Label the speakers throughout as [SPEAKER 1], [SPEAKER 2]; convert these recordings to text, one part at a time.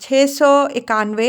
[SPEAKER 1] 691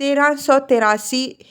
[SPEAKER 1] 1383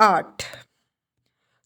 [SPEAKER 1] 8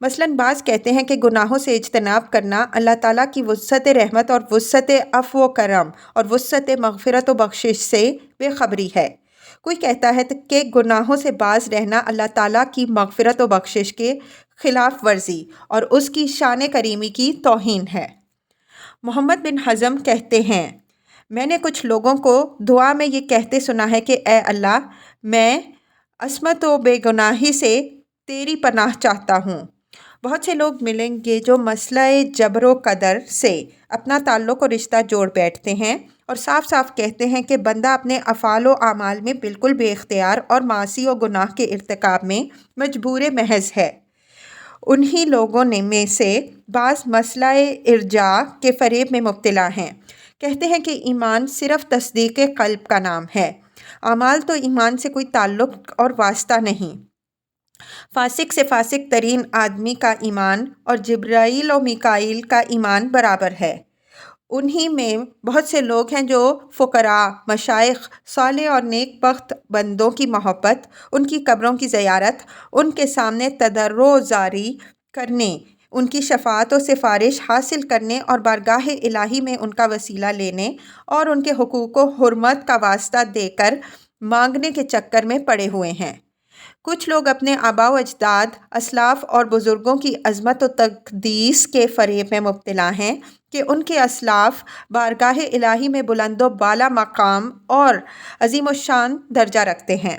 [SPEAKER 1] مثلاً بعض کہتے ہیں کہ گناہوں سے اجتناب کرنا اللہ تعالیٰ کی وسعت رحمت اور وسعت عفو و کرم اور وسعت مغفرت و بخشش سے بے خبری ہے۔ کوئی کہتا ہے کہ گناہوں سے باز رہنا اللہ تعالیٰ کی مغفرت و بخشش کے خلاف ورزی اور اس کی شان کریمی کی توہین ہے۔ محمد بن حزم کہتے ہیں، میں نے کچھ لوگوں کو دعا میں یہ کہتے سنا ہے کہ اے اللہ، میں عصمت و بے گناہی سے تیری پناہ چاہتا ہوں۔ بہت سے لوگ ملیں گے جو مسئلہ جبر و قدر سے اپنا تعلق و رشتہ جوڑ بیٹھتے ہیں اور صاف صاف کہتے ہیں کہ بندہ اپنے افعال و اعمال میں بالکل بے اختیار اور معاصی و گناہ کے ارتکاب میں مجبور محض ہے۔ انہی لوگوں میں سے بعض مسئلہ ارجاء کے فریب میں مبتلا ہیں۔ کہتے ہیں کہ ایمان صرف تصدیق قلب کا نام ہے، اعمال تو ایمان سے کوئی تعلق اور واسطہ نہیں۔ فاسق سے فاسق ترین آدمی کا ایمان اور جبرائیل و میکائیل کا ایمان برابر ہے۔ انہی میں بہت سے لوگ ہیں جو فقراء، مشائخ، صالح اور نیک بخت بندوں کی محبت، ان کی قبروں کی زیارت، ان کے سامنے تضرع و زاری کرنے، ان کی شفاعت و سفارش حاصل کرنے اور بارگاہ الہی میں ان کا وسیلہ لینے اور ان کے حقوق و حرمت کا واسطہ دے کر مانگنے کے چکر میں پڑے ہوئے ہیں۔ کچھ لوگ اپنے آباء و اجداد، اسلاف اور بزرگوں کی عظمت و تقدیس کے فریب میں مبتلا ہیں کہ ان کے اسلاف بارگاہ الہی میں بلند و بالا مقام اور عظیم الشان درجہ رکھتے ہیں،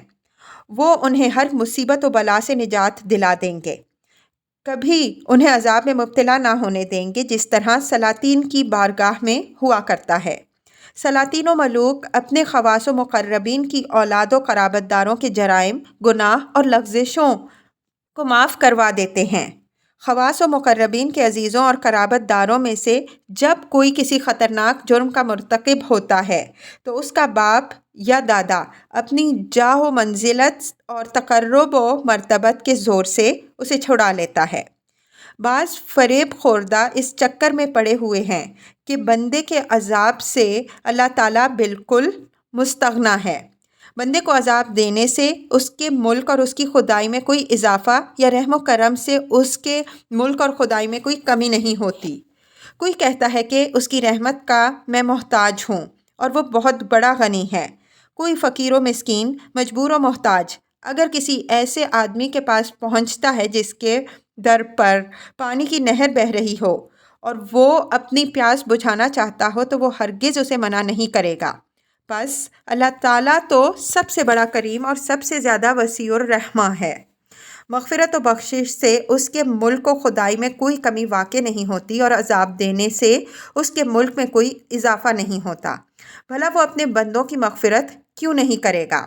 [SPEAKER 1] وہ انہیں ہر مصیبت و بلا سے نجات دلا دیں گے، کبھی انہیں عذاب میں مبتلا نہ ہونے دیں گے، جس طرح سلاطین کی بارگاہ میں ہوا کرتا ہے۔ سلاطین و ملوک اپنے خواص و مقربین کی اولاد و قرابت داروں کے جرائم، گناہ اور لغزشوں کو معاف کروا دیتے ہیں۔ خواص و مقربین کے عزیزوں اور قرابت داروں میں سے جب کوئی کسی خطرناک جرم کا مرتکب ہوتا ہے تو اس کا باپ یا دادا اپنی جاہ و منزلت اور تقرب و مرتبت کے زور سے اسے چھڑا لیتا ہے۔ بعض فریب خوردہ اس چکر میں پڑے ہوئے ہیں کہ بندے کے عذاب سے اللہ تعالیٰ بالکل مستغنی ہے۔ بندے کو عذاب دینے سے اس کے ملک اور اس کی خدائی میں کوئی اضافہ یا رحم و کرم سے اس کے ملک اور خدائی میں کوئی کمی نہیں ہوتی۔ کوئی کہتا ہے کہ اس کی رحمت کا میں محتاج ہوں اور وہ بہت بڑا غنی ہے۔ کوئی فقیر و مسکین، مجبور و محتاج اگر کسی ایسے آدمی کے پاس پہنچتا ہے جس کے در پر پانی کی نہر بہہ رہی ہو اور وہ اپنی پیاس بجھانا چاہتا ہو تو وہ ہرگز اسے منع نہیں کرے گا۔ بس اللہ تعالیٰ تو سب سے بڑا کریم اور سب سے زیادہ وسیع الرحمہ ہے۔ مغفرت و بخشش سے اس کے ملک و خدائی میں کوئی کمی واقع نہیں ہوتی اور عذاب دینے سے اس کے ملک میں کوئی اضافہ نہیں ہوتا۔ بھلا وہ اپنے بندوں کی مغفرت کیوں نہیں کرے گا؟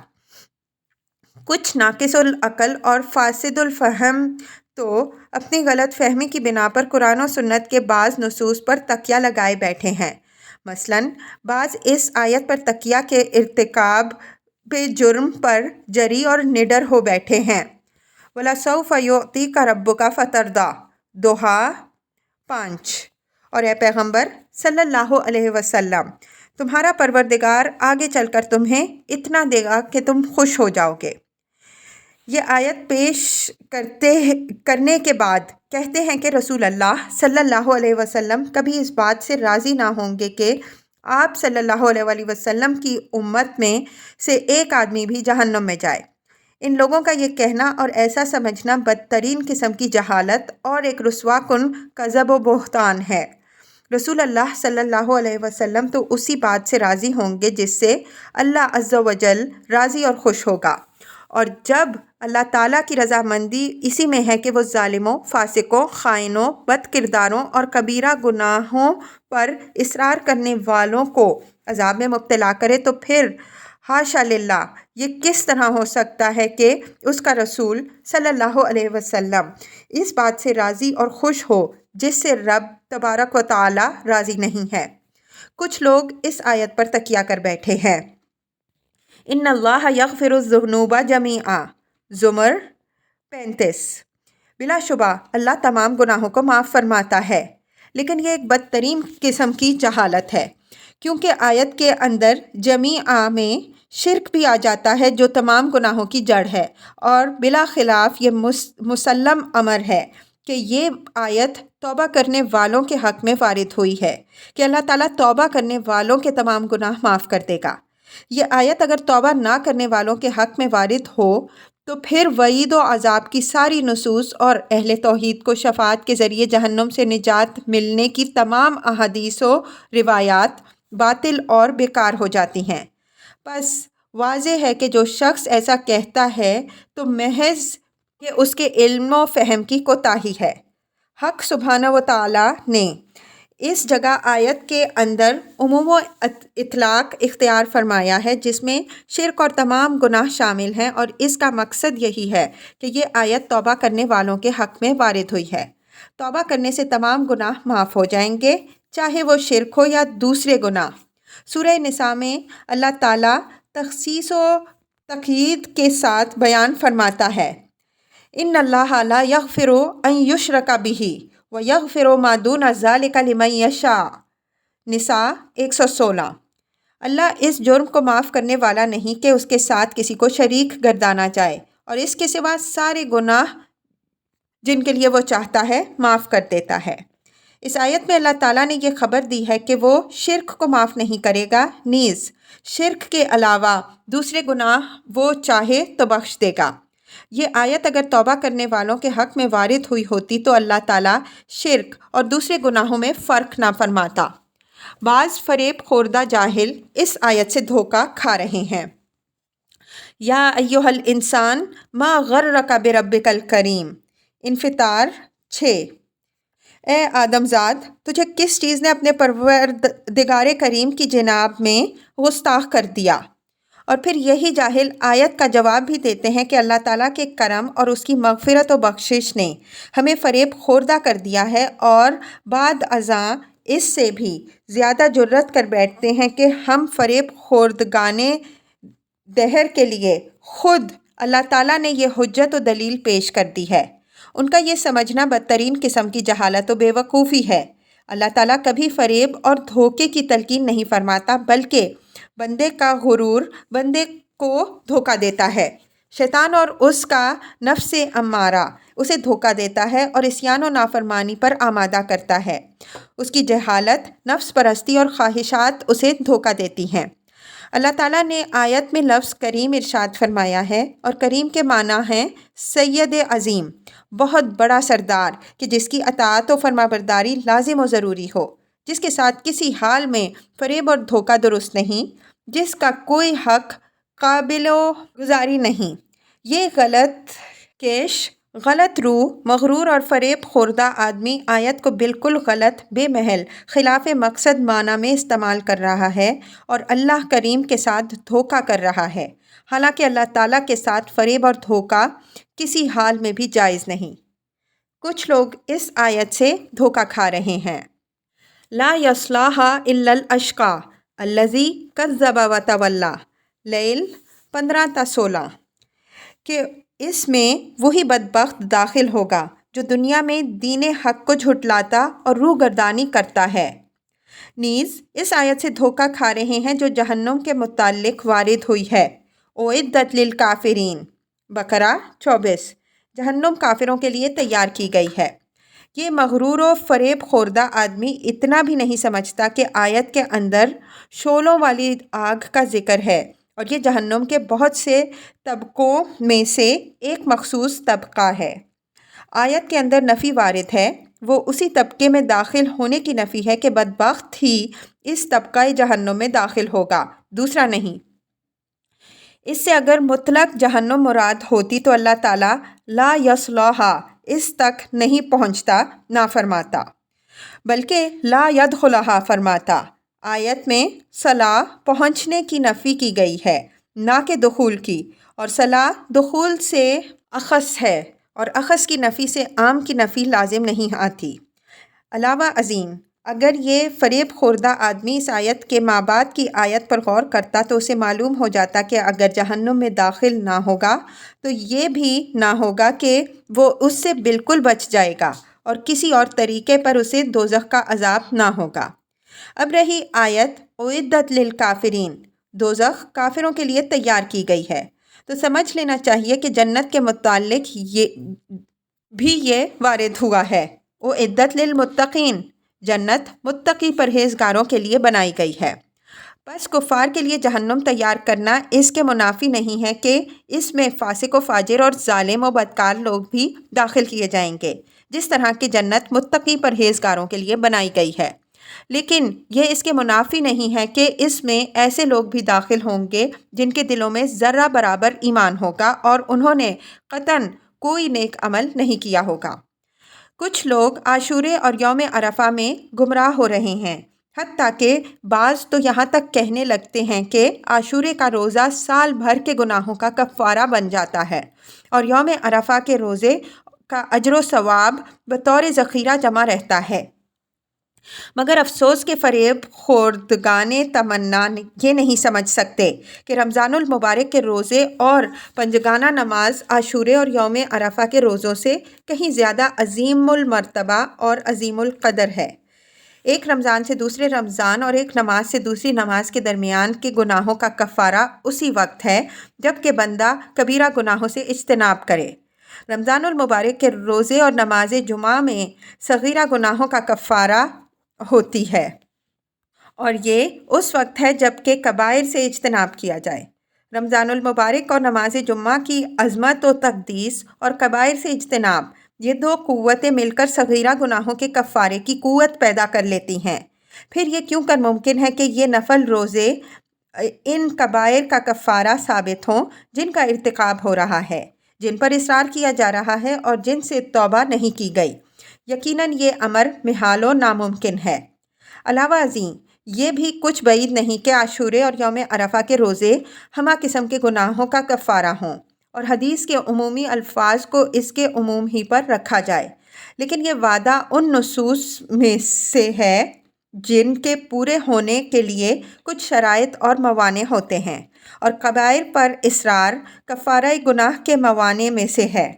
[SPEAKER 1] کچھ ناقص العقل اور فاسد الفہم تو اپنی غلط فہمی کی بنا پر قرآن و سنت کے بعض نصوص پر تکیہ لگائے بیٹھے ہیں۔ مثلاً بعض اس آیت پر تکیہ کے ارتکاب بے جرم پر جری اور نڈر ہو بیٹھے ہیں۔ وَلَسَوْفَ يُعْطِيكَ رَبُّكَ فَتَرْضَىٰ دوحہ 5۔ اور اے پیغمبر صلی اللہ علیہ وسلم، تمہارا پروردگار آگے چل کر تمہیں اتنا دے گا کہ تم خوش ہو جاؤ گے۔ یہ آیت پیش کرنے کے بعد کہتے ہیں کہ رسول اللہ صلی اللہ علیہ وسلم کبھی اس بات سے راضی نہ ہوں گے کہ آپ صلی اللہ علیہ وسلم کی امت میں سے ایک آدمی بھی جہنم میں جائے۔ ان لوگوں کا یہ کہنا اور ایسا سمجھنا بدترین قسم کی جہالت اور ایک رسوا کن کذب و بہتان ہے۔ رسول اللہ صلی اللہ علیہ وسلم تو اسی بات سے راضی ہوں گے جس سے اللہ عز و جل راضی اور خوش ہوگا، اور جب اللہ تعالیٰ کی رضامندی اسی میں ہے کہ وہ ظالموں، فاسقوں، خائنوں، بد کرداروں اور کبیرہ گناہوں پر اصرار کرنے والوں کو عذاب میں مبتلا کرے، تو پھر حاشا للہ یہ کس طرح ہو سکتا ہے کہ اس کا رسول صلی اللہ علیہ وسلم اس بات سے راضی اور خوش ہو جس سے رب تبارک و تعالی راضی نہیں ہے۔ کچھ لوگ اس آیت پر تکیہ کر بیٹھے ہیں۔ ان اللہ یغفر الذنوب جمیعا، زمر 35۔ بلا شبہ اللہ تمام گناہوں کو معاف فرماتا ہے، لیکن یہ ایک بدترین قسم کی جہالت ہے، کیونکہ آیت کے اندر جمیعا میں شرک بھی آ جاتا ہے جو تمام گناہوں کی جڑ ہے، اور بلا خلاف یہ مسلم امر ہے کہ یہ آیت توبہ کرنے والوں کے حق میں وارد ہوئی ہے کہ اللہ تعالیٰ توبہ کرنے والوں کے تمام گناہ معاف کر دے گا۔ یہ آیت اگر توبہ نہ کرنے والوں کے حق میں وارد ہو تو پھر وعید و عذاب کی ساری نصوص اور اہل توحید کو شفاعت کے ذریعے جہنم سے نجات ملنے کی تمام احادیث و روایات باطل اور بیکار ہو جاتی ہیں۔ بس واضح ہے کہ جو شخص ایسا کہتا ہے تو محض کہ اس کے علم و فہم کی کوتاہی ہے۔ حق سبحانہ و تعالیٰ نے اس جگہ آیت کے اندر عموم و اطلاق اختیار فرمایا ہے جس میں شرک اور تمام گناہ شامل ہیں، اور اس کا مقصد یہی ہے کہ یہ آیت توبہ کرنے والوں کے حق میں وارد ہوئی ہے۔ توبہ کرنے سے تمام گناہ معاف ہو جائیں گے، چاہے وہ شرک ہو یا دوسرے گناہ۔ سورہ نساء میں اللہ تعالیٰ تخصیص و تقیید کے ساتھ بیان فرماتا ہے، ان اللہ لا یغفر ان یشرک بہ ویغفر ما دون ذلک لمن یشاء۔ نساء 116۔ اللہ اس جرم کو معاف کرنے والا نہیں کہ اس کے ساتھ کسی کو شریک گردانا جائے، اور اس کے سوا سارے گناہ جن کے لیے وہ چاہتا ہے معاف کر دیتا ہے۔ اس آیت میں اللہ تعالیٰ نے یہ خبر دی ہے کہ وہ شرک کو معاف نہیں کرے گا، نیز شرک کے علاوہ دوسرے گناہ وہ چاہے تو بخش دے گا۔ یہ آیت اگر توبہ کرنے والوں کے حق میں وارد ہوئی ہوتی تو اللہ تعالیٰ شرک اور دوسرے گناہوں میں فرق نہ فرماتا۔ بعض فریب خوردہ جاہل اس آیت سے دھوکہ کھا رہے ہیں۔ یا ایھا الانسان ما غرک بربک الکریم، انفطار 6۔ اے آدم زاد، تجھے کس چیز نے اپنے پروردگار کریم کی جناب میں گستاخ کر دیا؟ اور پھر یہی جاہل آیت کا جواب بھی دیتے ہیں کہ اللہ تعالیٰ کے کرم اور اس کی مغفرت و بخشش نے ہمیں فریب خوردہ کر دیا ہے، اور بعد ازاں اس سے بھی زیادہ جرأت کر بیٹھتے ہیں کہ ہم فریب خوردگانے دہر کے لیے خود اللہ تعالیٰ نے یہ حجت و دلیل پیش کر دی ہے۔ ان کا یہ سمجھنا بدترین قسم کی جہالت و بے وقوفی ہے۔ اللہ تعالیٰ کبھی فریب اور دھوکے کی تلقین نہیں فرماتا، بلکہ بندے کا غرور بندے کو دھوکہ دیتا ہے۔ شیطان اور اس کا نفس امارہ اسے دھوکہ دیتا ہے اور عصیان و نافرمانی پر آمادہ کرتا ہے۔ اس کی جہالت، نفس پرستی اور خواہشات اسے دھوکہ دیتی ہیں۔ اللہ تعالیٰ نے آیت میں لفظ کریم ارشاد فرمایا ہے، اور کریم کے معنی ہیں سید عظیم، بہت بڑا سردار، کہ جس کی اطاعت و فرمانبرداری لازم و ضروری ہو، جس کے ساتھ کسی حال میں فریب اور دھوکہ درست نہیں، جس کا کوئی حق قابل و گزاری نہیں۔ یہ غلط کیش، غلط روح، مغرور اور فریب خوردہ آدمی آیت کو بالکل غلط، بے محل، خلاف مقصد معنی میں استعمال کر رہا ہے اور اللہ کریم کے ساتھ دھوکہ کر رہا ہے، حالانکہ اللہ تعالیٰ کے ساتھ فریب اور دھوکہ کسی حال میں بھی جائز نہیں۔ کچھ لوگ اس آیت سے دھوکہ کھا رہے ہیں۔ لا یصلاھا الا الاشقی الذی کذب وتولی، لیل 15-16، کہ اس میں وہی بدبخت داخل ہوگا جو دنیا میں دین حق کو جھٹلاتا اور روح گردانی کرتا ہے۔ نیز اس آیت سے دھوکہ کھا رہے ہیں جو جہنم کے متعلق وارد ہوئی ہے، اعدت للکافرین، بقرہ 24۔ جہنم کافروں کے لیے تیار کی گئی ہے۔ یہ مغرور و فریب خوردہ آدمی اتنا بھی نہیں سمجھتا کہ آیت کے اندر شعلوں والی آگ کا ذکر ہے، اور یہ جہنم کے بہت سے طبقوں میں سے ایک مخصوص طبقہ ہے۔ آیت کے اندر نفی وارد ہے، وہ اسی طبقے میں داخل ہونے کی نفی ہے کہ بدبخت ہی اس طبقہ جہنم میں داخل ہوگا، دوسرا نہیں۔ اس سے اگر مطلق جہنم مراد ہوتی تو اللہ تعالیٰ لا یصلاھا اس تک نہیں پہنچتا، نہ فرماتا، بلکہ لا یدخلھا فرماتا۔ آیت میں صلاح پہنچنے کی نفی کی گئی ہے، نہ کہ دخول کی، اور صلاح دخول سے اخص ہے، اور اخص کی نفی سے عام کی نفی لازم نہیں آتی۔ علاوہ ازیں اگر یہ فریب خوردہ آدمی اس آیت کے مابعد کی آیت پر غور کرتا تو اسے معلوم ہو جاتا کہ اگر جہنم میں داخل نہ ہوگا تو یہ بھی نہ ہوگا کہ وہ اس سے بالکل بچ جائے گا، اور کسی اور طریقے پر اسے دوزخ کا عذاب نہ ہوگا۔ اب رہی آیت اعدت للکافرین، دوزخ کافروں کے لیے تیار کی گئی ہے، تو سمجھ لینا چاہیے کہ جنت کے متعلق بھی یہ وارد ہوا ہے۔ اعدت للمتقین، جنت متقی پرہیزگاروں کے لیے بنائی گئی ہے۔ بس کفار کے لیے جہنم تیار کرنا اس کے منافی نہیں ہے کہ اس میں فاسق و فاجر اور ظالم و بدکار لوگ بھی داخل کیے جائیں گے، جس طرح کی جنت متقی پرہیزگاروں کے لیے بنائی گئی ہے۔ لیکن یہ اس کے منافی نہیں ہے کہ اس میں ایسے لوگ بھی داخل ہوں گے جن کے دلوں میں ذرہ برابر ایمان ہوگا اور انہوں نے قطعاً کوئی نیک عمل نہیں کیا ہوگا۔ کچھ لوگ عاشورے اور یوم عرفہ میں گمراہ ہو رہے ہیں، حتیٰ کہ بعض تو یہاں تک کہنے لگتے ہیں کہ عاشورے کا روزہ سال بھر کے گناہوں کا کفارہ بن جاتا ہے اور یوم عرفہ کے روزے کا اجر و ثواب بطور ذخیرہ جمع رہتا ہے۔ مگر افسوس کے فریب خوردگان تمنا یہ نہیں سمجھ سکتے کہ رمضان المبارک کے روزے اور پنجگانہ نماز عاشورے اور یوم عرفہ کے روزوں سے کہیں زیادہ عظیم المرتبہ اور عظیم القدر ہے۔ ایک رمضان سے دوسرے رمضان اور ایک نماز سے دوسری نماز کے درمیان کے گناہوں کا کفارہ اسی وقت ہے جب کہ بندہ کبیرہ گناہوں سے اجتناب کرے۔ رمضان المبارک کے روزے اور نماز جمعہ میں صغیرہ گناہوں کا کفارہ ہوتی ہے، اور یہ اس وقت ہے جب کہ کبائر سے اجتناب کیا جائے۔ رمضان المبارک اور نماز جمعہ کی عظمت و تقدیس اور کبائر سے اجتناب، یہ دو قوتیں مل کر صغیرہ گناہوں کے کفارے کی قوت پیدا کر لیتی ہیں۔ پھر یہ کیوں کر ممکن ہے کہ یہ نفل روزے ان کبائر کا کفارہ ثابت ہوں جن کا ارتکاب ہو رہا ہے، جن پر اصرار کیا جا رہا ہے اور جن سے توبہ نہیں کی گئی؟ یقیناً یہ امر محال و ناممکن ہے۔ علاوہ ازیں یہ بھی کچھ بعید نہیں کہ عاشورے اور یوم عرفہ کے روزے ہمہ قسم کے گناہوں کا کفارہ ہوں اور حدیث کے عمومی الفاظ کو اس کے عموم ہی پر رکھا جائے، لیکن یہ وعدہ ان نصوص میں سے ہے جن کے پورے ہونے کے لیے کچھ شرائط اور موانع ہوتے ہیں، اور کبائر پر اصرار کفارہ گناہ کے موانع میں سے ہے۔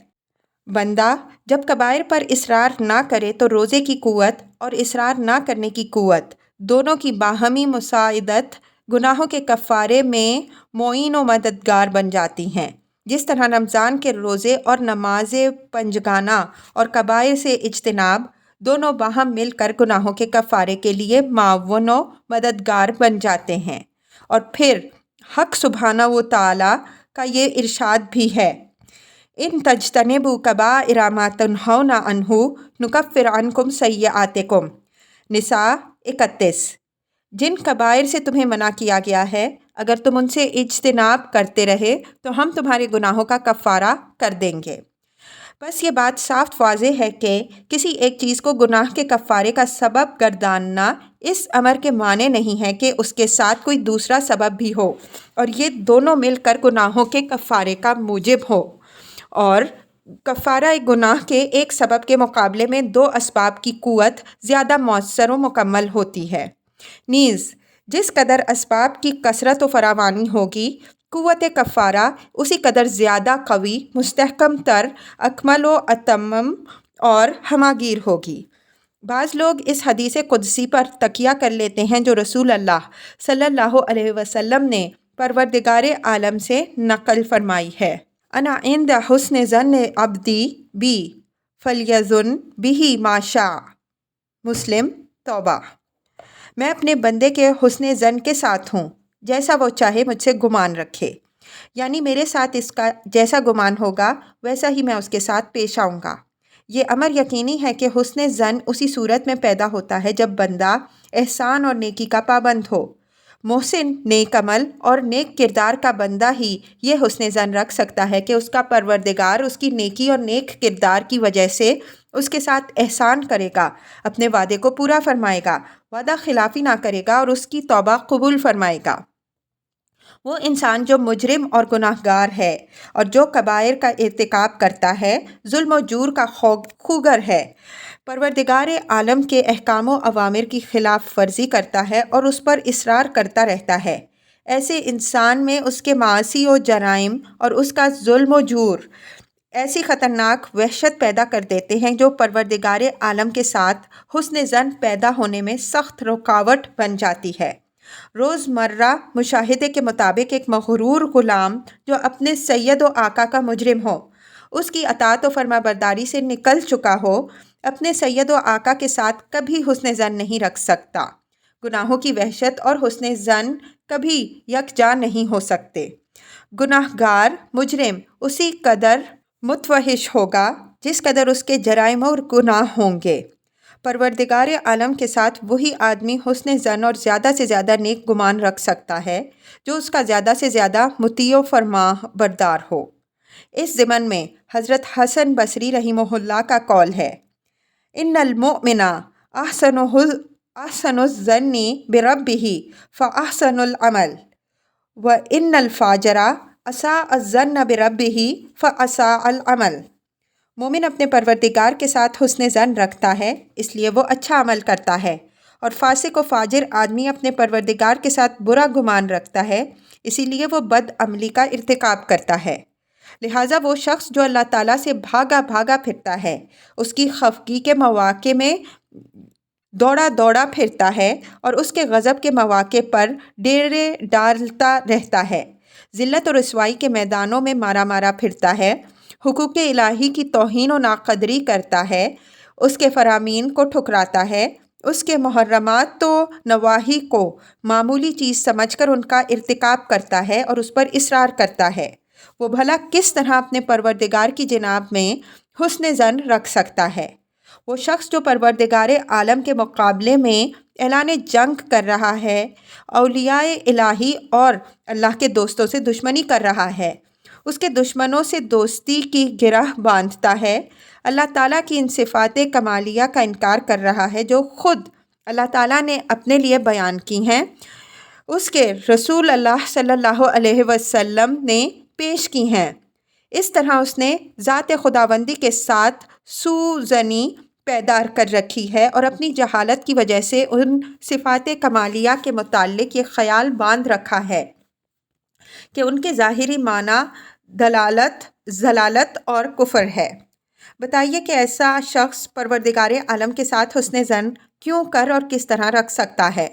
[SPEAKER 1] بندہ جب کبائر پر اصرار نہ کرے تو روزے کی قوت اور اصرار نہ کرنے کی قوت دونوں کی باہمی مساعدت گناہوں کے کفارے میں معین و مددگار بن جاتی ہیں، جس طرح رمضان کے روزے اور نماز پنجگانہ اور کبائر سے اجتناب دونوں باہم مل کر گناہوں کے کفارے کے لیے معاون و مددگار بن جاتے ہیں۔ اور پھر حق سبحانہ و تعالیٰ کا یہ ارشاد بھی ہے، ان تجتنبوا کبائر ما تنہون عنہ نکفر عنکم سیئاتکم۔ نساء 31۔ جن کبائر سے تمہیں منع کیا گیا ہے اگر تم ان سے اجتناب کرتے رہے تو ہم تمہارے گناہوں کا کفارہ کر دیں گے۔ بس یہ بات صاف واضح ہے کہ کسی ایک چیز کو گناہ کے کفارے کا سبب گرداننا اس امر کے معنی نہیں ہے کہ اس کے ساتھ کوئی دوسرا سبب بھی ہو اور یہ دونوں مل کر گناہوں کے کفارے کا موجب ہو، اور کفارہ گناہ کے ایک سبب کے مقابلے میں دو اسباب کی قوت زیادہ مؤثر و مکمل ہوتی ہے۔ نیز جس قدر اسباب کی کثرت و فراوانی ہوگی، قوت کفارہ اسی قدر زیادہ قوی، مستحکم تر، اکمل و اتمم اور ہماگیر ہوگی۔ بعض لوگ اس حدیث قدسی پر تکیہ کر لیتے ہیں جو رسول اللہ صلی اللہ علیہ وسلم نے پروردگار عالم سے نقل فرمائی ہے، انا عند حسن ظن عبدی بی فلیظن بہ ما شاء۔ مسلم توبہ۔ میں اپنے بندے کے حسن ظن کے ساتھ ہوں، جیسا وہ چاہے مجھ سے گمان رکھے، یعنی میرے ساتھ اس کا جیسا گمان ہوگا ویسا ہی میں اس کے ساتھ پیش آؤں گا۔ یہ امر یقینی ہے کہ حسن ظن اسی صورت میں پیدا ہوتا ہے جب بندہ احسان اور نیکی کا پابند ہو۔ محسن، نیک عمل اور نیک کردار کا بندہ ہی یہ حسن ظن رکھ سکتا ہے کہ اس کا پروردگار اس کی نیکی اور نیک کردار کی وجہ سے اس کے ساتھ احسان کرے گا، اپنے وعدے کو پورا فرمائے گا، وعدہ خلافی نہ کرے گا اور اس کی توبہ قبول فرمائے گا۔ وہ انسان جو مجرم اور گناہ گار ہے اور جو کبائر کا ارتکاب کرتا ہے، ظلم و جور کا خوگر ہے، پروردگار عالم کے احکام و اوامر کی خلاف ورزی کرتا ہے اور اس پر اصرار کرتا رہتا ہے، ایسے انسان میں اس کے معاصی و جرائم اور اس کا ظلم و جور ایسی خطرناک وحشت پیدا کر دیتے ہیں جو پروردگار عالم کے ساتھ حسن ظن پیدا ہونے میں سخت رکاوٹ بن جاتی ہے۔ روز مرہ مشاہدے کے مطابق ایک مغرور غلام جو اپنے سید و آقا کا مجرم ہو، اس کی اطاعت و فرما برداری سے نکل چکا ہو، اپنے سید و آقا کے ساتھ کبھی حسن ظن نہیں رکھ سکتا۔ گناہوں کی وحشت اور حسن ظن کبھی یکجا نہیں ہو سکتے۔ گناہگار مجرم اسی قدر متوحش ہوگا جس قدر اس کے جرائم اور گناہ ہوں گے۔ پروردگار عالم کے ساتھ وہی آدمی حسن ظن اور زیادہ سے زیادہ نیک گمان رکھ سکتا ہے جو اس کا زیادہ سے زیادہ مطیع و فرما بردار ہو۔ اس ضمن میں حضرت حسن بصری رحمہ اللہ کا قول ہے: ان المؤمن احسن الظن بربہ فاحسن العمل وان الفاجر اساء الظن بربہ فاساء العمل۔ مومن اپنے پروردگار کے ساتھ حسن ظن رکھتا ہے، اس لیے وہ اچھا عمل کرتا ہے، اور فاسق و فاجر آدمی اپنے پروردگار کے ساتھ برا گمان رکھتا ہے، اسی لیے وہ بد عملی کا ارتکاب کرتا ہے۔ لہٰذا وہ شخص جو اللہ تعالیٰ سے بھاگا بھاگا پھرتا ہے، اس کی خفگی کے مواقع میں دوڑا دوڑا پھرتا ہے اور اس کے غضب کے مواقع پر ڈیرے ڈالتا رہتا ہے، ذلت و رسوائی کے میدانوں میں مارا مارا پھرتا ہے، حقوق الہی کی توہین و ناقدری کرتا ہے، اس کے فرامین کو ٹھکراتا ہے، اس کے محرمات و نواہی کو معمولی چیز سمجھ کر ان کا ارتکاب کرتا ہے اور اس پر اصرار کرتا ہے۔ وہ بھلا کس طرح اپنے پروردگار کی جناب میں حسن ظن رکھ سکتا ہے؟ وہ شخص جو پروردگار عالم کے مقابلے میں اعلان جنگ کر رہا ہے، اولیاء الہی اور اللہ کے دوستوں سے دشمنی کر رہا ہے، اس کے دشمنوں سے دوستی کی گرہ باندھتا ہے، اللہ تعالیٰ کی ان صفات کمالیہ کا انکار کر رہا ہے جو خود اللہ تعالیٰ نے اپنے لیے بیان کی ہیں، اس کے رسول اللہ صلی اللہ علیہ وسلم نے پیش کی ہیں، اس طرح اس نے ذات خداوندی کے ساتھ سوءظنی پیدا کر رکھی ہے اور اپنی جہالت کی وجہ سے ان صفات کمالیہ کے متعلق یہ خیال باندھ رکھا ہے کہ ان کے ظاہری معنی ضلالت اور کفر ہے۔ بتائیے کہ ایسا شخص پروردگار عالم کے ساتھ حسن ظن کیوں کر اور کس طرح رکھ سکتا ہے؟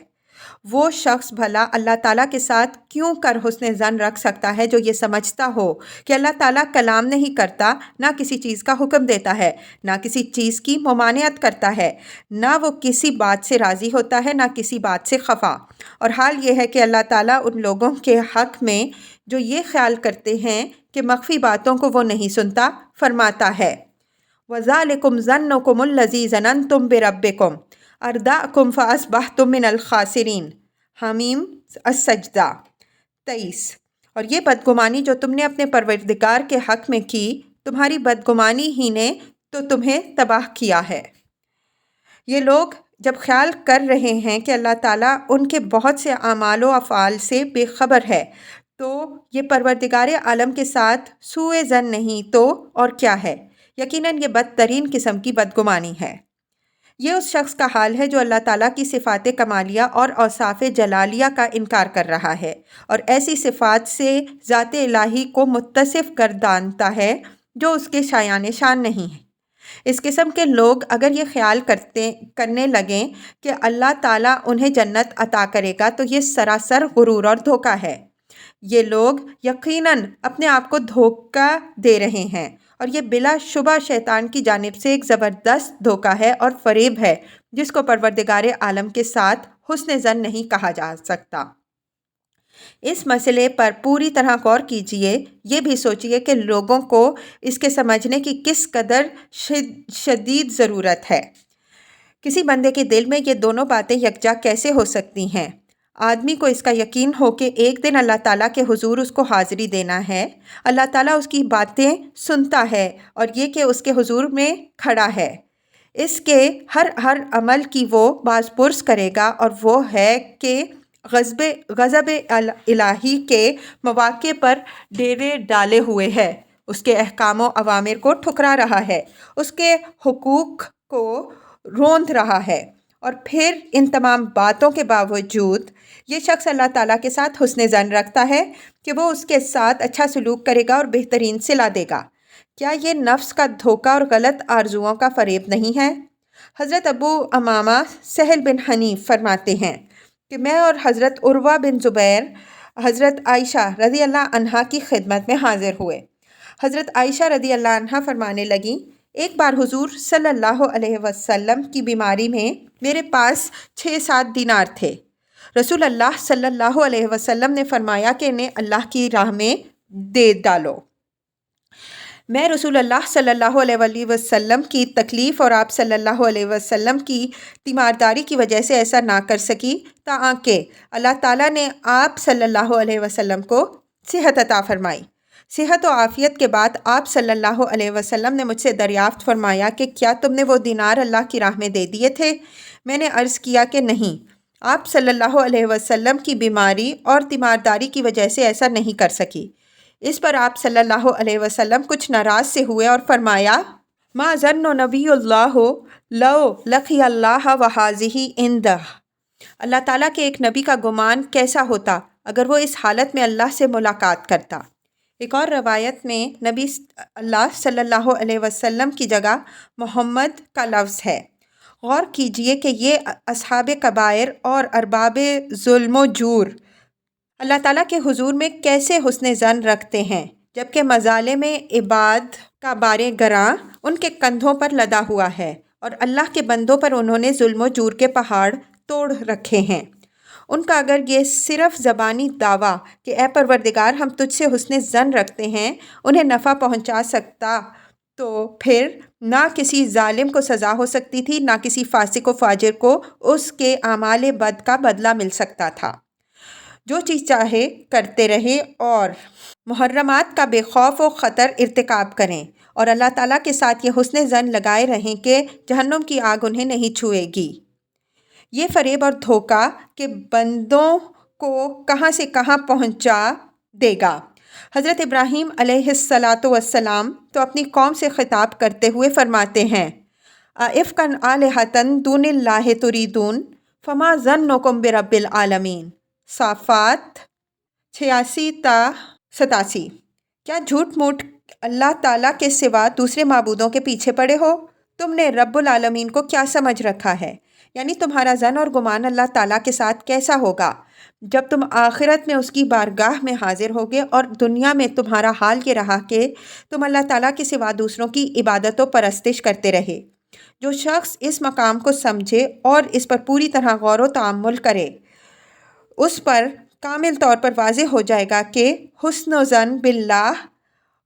[SPEAKER 1] وہ شخص بھلا اللہ تعالیٰ کے ساتھ کیوں کر حسن ظن رکھ سکتا ہے جو یہ سمجھتا ہو کہ اللہ تعالیٰ کلام نہیں کرتا، نہ کسی چیز کا حکم دیتا ہے، نہ کسی چیز کی ممانعت کرتا ہے، نہ وہ کسی بات سے راضی ہوتا ہے، نہ کسی بات سے خفا، اور حال یہ ہے کہ اللہ تعالیٰ ان لوگوں کے حق میں جو یہ خیال کرتے ہیں کہ مخفی باتوں کو وہ نہیں سنتا، فرماتا ہے: وَذَلِكُمْ ظَنُّكُمُ الَّذِي ظَنَنْتُمْ بِرَبِّكُمْ ارداءکم فاصبحتم من الخاسرین۔ حمیم السجدہ 23۔ اور یہ بدگمانی جو تم نے اپنے پروردگار کے حق میں کی، تمہاری بدگمانی ہی نے تو تمہیں تباہ کیا ہے۔ یہ لوگ جب خیال کر رہے ہیں کہ اللہ تعالیٰ ان کے بہت سے اعمال و افعال سے بے خبر ہے، تو یہ پروردگار عالم کے ساتھ سوء ظن نہیں تو اور کیا ہے؟ یقیناً یہ بدترین قسم کی بدگمانی ہے۔ یہ اس شخص کا حال ہے جو اللہ تعالیٰ کی صفات کمالیہ اور اوصاف جلالیہ کا انکار کر رہا ہے اور ایسی صفات سے ذات الہی کو متصف گردانتا ہے جو اس کے شایان شان نہیں ہے۔ اس قسم کے لوگ اگر یہ خیال کرنے لگیں کہ اللہ تعالیٰ انہیں جنت عطا کرے گا تو یہ سراسر غرور اور دھوکہ ہے۔ یہ لوگ یقیناً اپنے آپ کو دھوکہ دے رہے ہیں اور یہ بلا شبہ شیطان کی جانب سے ایک زبردست دھوکہ ہے اور فریب ہے جس کو پروردگار عالم کے ساتھ حسن ظن نہیں کہا جا سکتا۔ اس مسئلے پر پوری طرح غور کیجئے، یہ بھی سوچئے کہ لوگوں کو اس کے سمجھنے کی کس قدر شدید ضرورت ہے۔ کسی بندے کے دل میں یہ دونوں باتیں یکجا کیسے ہو سکتی ہیں؟ آدمی کو اس کا یقین ہو کہ ایک دن اللہ تعالیٰ کے حضور اس کو حاضری دینا ہے، اللہ تعالیٰ اس کی باتیں سنتا ہے، اور یہ کہ اس کے حضور میں کھڑا ہے، اس کے ہر عمل کی وہ باز پرس کرے گا، اور وہ ہے کہ غضب الہی کے مواقع پر ڈیرے ڈالے ہوئے ہے، اس کے احکام و اوامر کو ٹھکرا رہا ہے، اس کے حقوق کو روند رہا ہے، اور پھر ان تمام باتوں کے باوجود یہ شخص اللہ تعالیٰ کے ساتھ حسن ظن رکھتا ہے کہ وہ اس کے ساتھ اچھا سلوک کرے گا اور بہترین صلہ دے گا۔ کیا یہ نفس کا دھوکہ اور غلط آرزوؤں کا فریب نہیں ہے؟ حضرت ابو امامہ سہل بن حنیف فرماتے ہیں کہ میں اور حضرت عروہ بن زبیر حضرت عائشہ رضی اللہ عنہا کی خدمت میں حاضر ہوئے۔ حضرت عائشہ رضی اللہ عنہ فرمانے لگیں، ایک بار حضور صلی اللہ علیہ وسلم کی بیماری میں میرے پاس 6-7 دینار تھے۔ رسول اللہ صلی اللہ علیہ وسلم نے فرمایا کہ انہیں اللہ کی راہ میں دے ڈالو۔ میں رسول اللہ صلی اللہ علیہ وسلم کی تکلیف اور آپ صلی اللہ علیہ وسلم کی تیمارداری کی وجہ سے ایسا نہ کر سکی، تاکہ اللہ تعالیٰ نے آپ صلی اللہ علیہ وسلم کو صحت عطا فرمائی۔ صحت و عافیت کے بعد آپ صلی اللہ علیہ وسلم نے مجھ سے دریافت فرمایا کہ کیا تم نے وہ دینار اللہ کی راہ میں دے دیے تھے؟ میں نے عرض کیا کہ نہیں۔ آپ صلی اللہ علیہ وسلم کی بیماری اور تیمارداری کی وجہ سے ایسا نہیں کر سکی۔ اس پر آپ صلی اللہ علیہ وسلم کچھ ناراض سے ہوئے اور فرمایا، ما ظن نبی اللہ لو لقی اللہ وحاذہ عندہ۔ اللہ تعالیٰ کے ایک نبی کا گمان کیسا ہوتا اگر وہ اس حالت میں اللہ سے ملاقات کرتا۔ ایک اور روایت میں نبی اللہ صلی اللہ علیہ وسلم کی جگہ محمد کا لفظ ہے۔ غور کیجئے کہ یہ اصحاب کبائر اور ارباب ظلم و جور اللہ تعالیٰ کے حضور میں کیسے حسن ظن رکھتے ہیں، جبکہ مظالم عباد کا بار گراں ان کے کندھوں پر لدا ہوا ہے اور اللہ کے بندوں پر انہوں نے ظلم و جور کے پہاڑ توڑ رکھے ہیں۔ ان کا اگر یہ صرف زبانی دعویٰ کہ اے پروردگار ہم تجھ سے حسن ظن رکھتے ہیں انہیں نفع پہنچا سکتا تو پھر نہ کسی ظالم کو سزا ہو سکتی تھی، نہ کسی فاسق و فاجر کو اس کے اعمال بد کا بدلہ مل سکتا تھا۔ جو چیز چاہے کرتے رہے اور محرمات کا بے خوف و خطر ارتکاب کریں اور اللہ تعالیٰ کے ساتھ یہ حسن ظن لگائے رہیں کہ جہنم کی آگ انہیں نہیں چھوئے گی۔ یہ فریب اور دھوکہ کہ بندوں کو کہاں سے کہاں پہنچا دے گا۔ حضرت ابراہیم علیہ السلام تو اپنی قوم سے خطاب کرتے ہوئے فرماتے ہیں، اَإِفْكًا آلِهَةً دُونِ اللَّهِ تُرِيدُونَ فَمَا ظَنُّكُم بِرَبِّ الْعَالَمِينَ۔ صافات 86 تا 87۔ کیا جھوٹ موٹ اللہ تعالیٰ کے سوا دوسرے معبودوں کے پیچھے پڑے ہو؟ تم نے رب العالمین کو کیا سمجھ رکھا ہے؟ یعنی تمہارا ظن اور گمان اللہ تعالیٰ کے ساتھ کیسا ہوگا جب تم آخرت میں اس کی بارگاہ میں حاضر ہوگے اور دنیا میں تمہارا حال یہ رہا کہ تم اللہ تعالیٰ کے سوا دوسروں کی عبادت و پرستش کرتے رہے۔ جو شخص اس مقام کو سمجھے اور اس پر پوری طرح غور و تأمل کرے، اس پر کامل طور پر واضح ہو جائے گا کہ حسن و ظن باللہ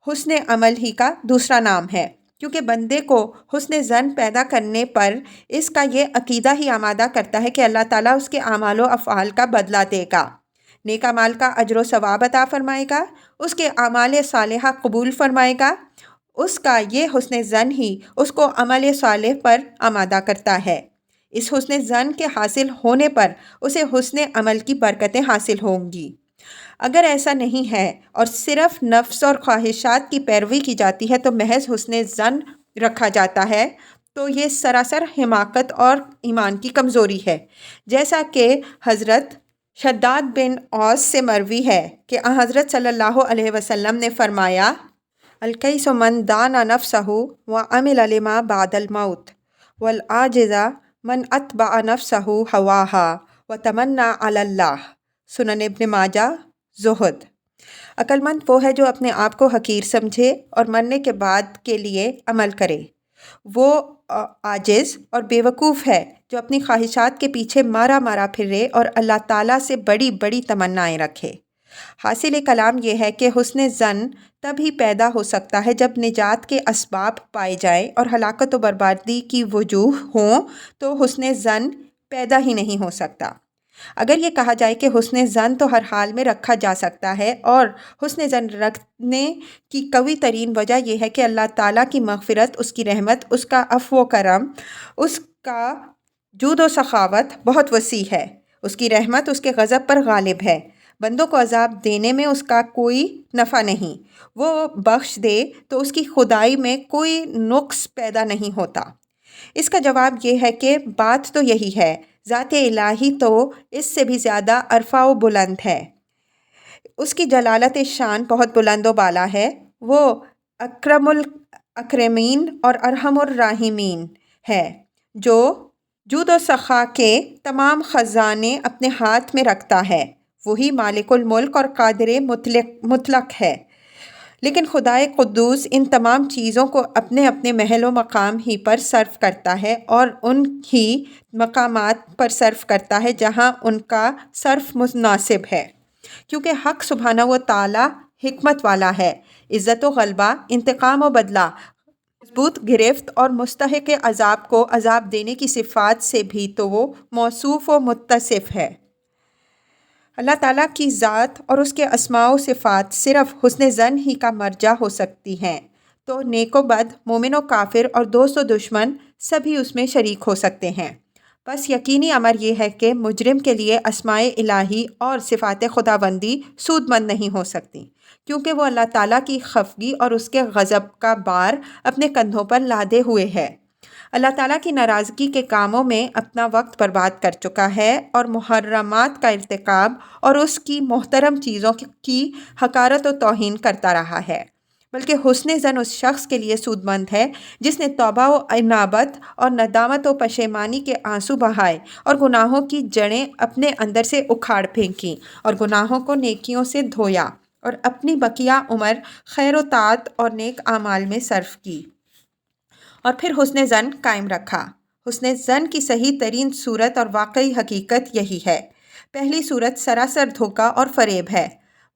[SPEAKER 1] حسن عمل ہی کا دوسرا نام ہے، کیونکہ بندے کو حسن ظن پیدا کرنے پر اس کا یہ عقیدہ ہی آمادہ کرتا ہے کہ اللہ تعالیٰ اس کے اعمال و افعال کا بدلہ دے گا، نیک اعمال کا اجر و ثواب عطا فرمائے گا، اس کے اعمال صالحہ قبول فرمائے گا۔ اس کا یہ حسن ظن ہی اس کو عمل صالح پر آمادہ کرتا ہے۔ اس حسن ظن کے حاصل ہونے پر اسے حسن عمل کی برکتیں حاصل ہوں گی۔ اگر ایسا نہیں ہے اور صرف نفس اور خواہشات کی پیروی کی جاتی ہے تو محض حسن ظن رکھا جاتا ہے، تو یہ سراسر حماقت اور ایمان کی کمزوری ہے، جیسا کہ حضرت شداد بن اوس سے مروی ہے کہ حضرت صلی اللہ علیہ وسلم نے فرمایا، الکیس من دان نفسہ وعمل لما بعد الموت والعاجز من اتبع نفسہ ہواہا وتمنی علی اللہ۔ سنن ابن ماجہ زہد۔ عقل مند وہ ہے جو اپنے آپ کو حقیر سمجھے اور مرنے کے بعد کے لیے عمل کرے۔ وہ عاجز اور بیوقوف ہے جو اپنی خواہشات کے پیچھے مارا مارا پھرے اور اللہ تعالیٰ سے بڑی بڑی تمنائیں رکھے۔ حاصل کلام یہ ہے کہ حسن ظن تب ہی پیدا ہو سکتا ہے جب نجات کے اسباب پائے جائیں اور ہلاکت و بربادی کی وجوہ ہوں تو حسن ظن پیدا ہی نہیں ہو سکتا۔ اگر یہ کہا جائے کہ حسن ظن تو ہر حال میں رکھا جا سکتا ہے اور حسن ظن رکھنے کی قوی ترین وجہ یہ ہے کہ اللہ تعالیٰ کی مغفرت، اس کی رحمت، اس کا عفو و کرم، اس کا جود و سخاوت بہت وسیع ہے، اس کی رحمت اس کے غضب پر غالب ہے، بندوں کو عذاب دینے میں اس کا کوئی نفع نہیں، وہ بخش دے تو اس کی خدائی میں کوئی نقص پیدا نہیں ہوتا۔ اس کا جواب یہ ہے کہ بات تو یہی ہے، ذات الہی تو اس سے بھی زیادہ عرفہ و بلند ہے، اس کی جلالت شان بہت بلند و بالا ہے، وہ اکرم الاکرمین اور ارحم الراحمین ہے، جو جود و سخا کے تمام خزانے اپنے ہاتھ میں رکھتا ہے، وہی مالک الملک اور قادر مطلق ہے، لیکن خدائے قدوس ان تمام چیزوں کو اپنے اپنے محل و مقام ہی پر صرف کرتا ہے اور ان ہی مقامات پر صرف کرتا ہے جہاں ان کا صرف مناسب ہے، کیونکہ حق سبحانہ و تعالی حکمت والا ہے، عزت و غلبہ، انتقام و بدلہ، مضبوط گرفت اور مستحق عذاب کو عذاب دینے کی صفات سے بھی تو وہ موصوف و متصف ہے۔ اللہ تعالیٰ کی ذات اور اس کے اسماء و صفات صرف حسن ظن ہی کا مرجع ہو سکتی ہیں، تو نیک و بد، مومن و کافر اور دوست و دشمن سبھی اس میں شریک ہو سکتے ہیں۔ بس یقینی امر یہ ہے کہ مجرم کے لیے اسماء الہی اور صفات خداوندی سود مند نہیں ہو سکتی، کیونکہ وہ اللہ تعالیٰ کی خفگی اور اس کے غضب کا بار اپنے کندھوں پر لادے ہوئے ہے، اللہ تعالیٰ کی ناراضگی کے کاموں میں اپنا وقت برباد کر چکا ہے اور محرمات کا ارتکاب اور اس کی محترم چیزوں کی حقارت و توہین کرتا رہا ہے، بلکہ حسن ظن اس شخص کے لیے سود مند ہے جس نے توبہ و انابت اور ندامت و پشیمانی کے آنسو بہائے اور گناہوں کی جڑیں اپنے اندر سے اکھاڑ پھینکیں اور گناہوں کو نیکیوں سے دھویا اور اپنی بقیہ عمر خیر و طاعت اور نیک اعمال میں صرف کی، اور پھر حسن ظن قائم رکھا۔ حسن ظن کی صحیح ترین صورت اور واقعی حقیقت یہی ہے۔ پہلی صورت سراسر دھوکہ اور فریب ہے،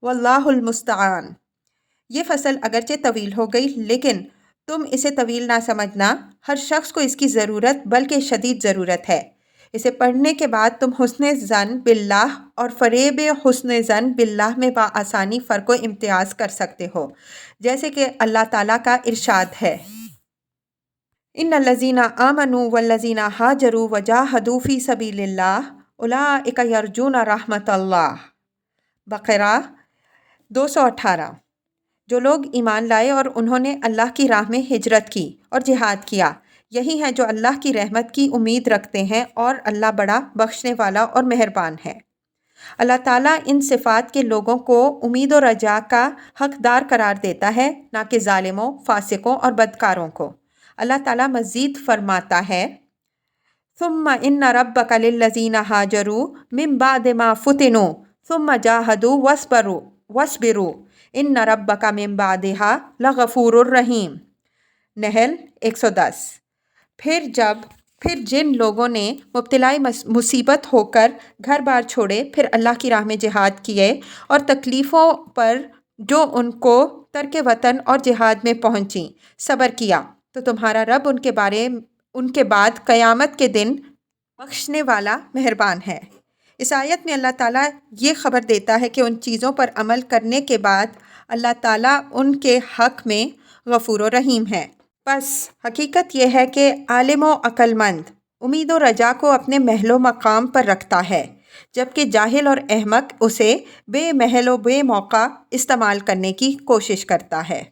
[SPEAKER 1] واللہ المستعان۔ یہ فصل اگرچہ طویل ہو گئی لیکن تم اسے طویل نہ سمجھنا، ہر شخص کو اس کی ضرورت بلکہ شدید ضرورت ہے۔ اسے پڑھنے کے بعد تم حسن ظن باللہ اور فریب حسن ظن باللہ میں بآسانی فرق و امتیاز کر سکتے ہو، جیسے کہ اللہ تعالیٰ کا ارشاد ہے، ان الذین آمنوا والذین ہاجروا وجاہدوا فی سبیل اللہ اولئک یرجون رحمت اللہ۔ بقرہ 218۔ جو لوگ ایمان لائے اور انہوں نے اللہ کی راہ میں ہجرت کی اور جہاد کیا، یہی ہیں جو اللہ کی رحمت کی امید رکھتے ہیں، اور اللہ بڑا بخشنے والا اور مہربان ہے۔ اللہ تعالیٰ ان صفات کے لوگوں کو امید و رجا کا حقدار قرار دیتا ہے، نہ کہ ظالموں، فاسقوں اور بدکاروں کو۔ اللہ تعالیٰ مزید فرماتا ہے، ثم ان ربک للذین ہاجروا من بعد ما فتنوا ثم جاہدوا واصبروا ان ربک من بعدہا لغفور الرحیم۔ نحل 110۔ پھر جن لوگوں نے مبتلائی مصیبت ہو کر گھر بار چھوڑے، پھر اللہ کی راہ میں جہاد کیے اور تکلیفوں پر جو ان کو ترک وطن اور جہاد میں پہنچیں صبر کیا، تو تمہارا رب ان کے بعد قیامت کے دن بخشنے والا مہربان ہے۔ اس آیت میں اللہ تعالیٰ یہ خبر دیتا ہے کہ ان چیزوں پر عمل کرنے کے بعد اللہ تعالیٰ ان کے حق میں غفور و رحیم ہے۔ بس حقیقت یہ ہے کہ عالم و عقل مند امید و رجا کو اپنے محل و مقام پر رکھتا ہے، جبکہ جاہل اور احمق اسے بے محل و بے موقع استعمال کرنے کی کوشش کرتا ہے۔